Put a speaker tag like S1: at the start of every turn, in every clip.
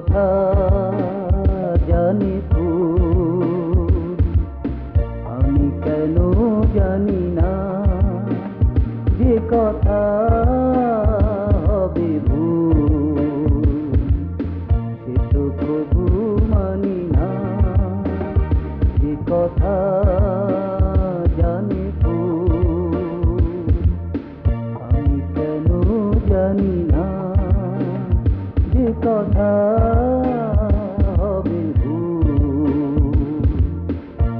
S1: কথা জানি ফুল, আমি কেন জানি না যে কথা হবে ভুল, সে তো প্রভু মানি না যে কথা জানি ফুল, আমি কেন জানি না যে কথা হবে ভুল,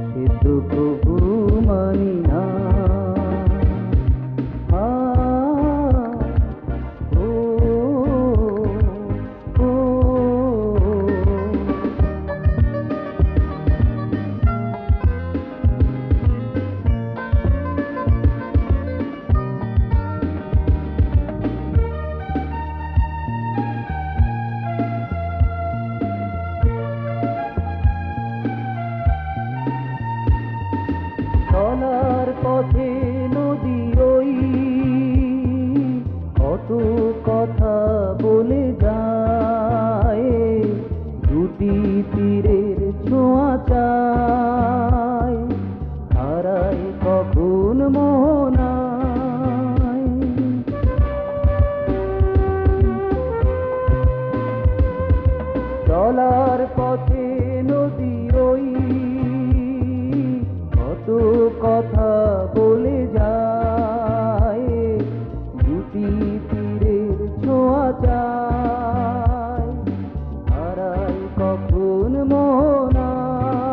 S1: সে তো প্রভু মানি না। চলার পথে নদী ওই কত কথা বলে যায়, দুটি তীরের ছোঁয়া চায়, হারায় কখন মোহনায়। চলার পথে নদী ওই কত কথা বলে যায়, দুটি তীরের ছোঁয়া চায়, হারায় কখন মোহনায়,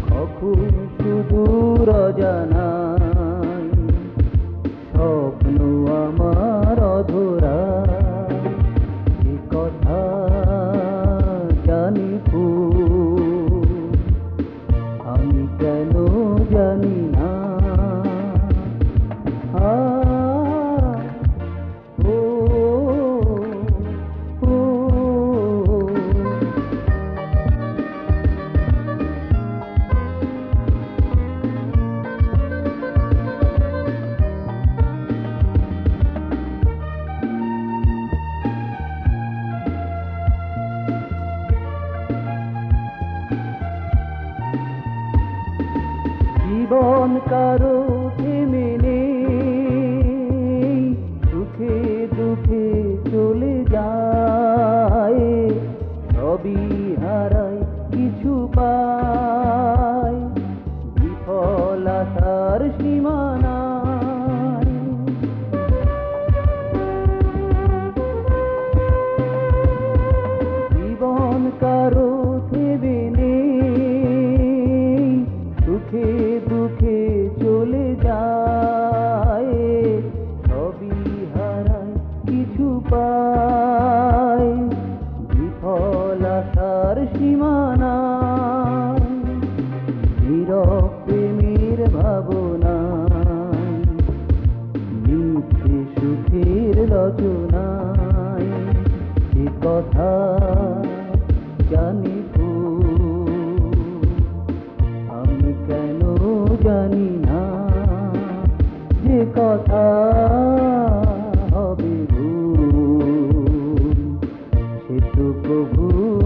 S1: কখন সুদূর অজানায়, স্বপ্ন আমার অধরা এ কথা জানি ফুল, আমি কেন জানি না। ও ও জীবন কারো থেমে নেই, সুখে দুঃখে চলে যায়, সবই হারায় কিছু পায়, বিফলতার সীমানায়। জীবন কারো থেমে নেই, সুখে দুঃখে চলে যায়, সবই হারায় কিছু পায়, বিফলতার সীমানায়। নীরব প্রেমের ভাবনায়, মিথ্যে সুখের রচনায়, এ কথা জানি ফুল, আমি কেন জানি না যে কথা হবে ভুল, সে তো প্রভু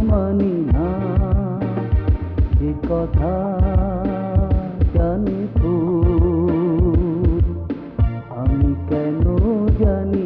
S1: মানি না যে কথা জানি ফুল, আমি কেন জানি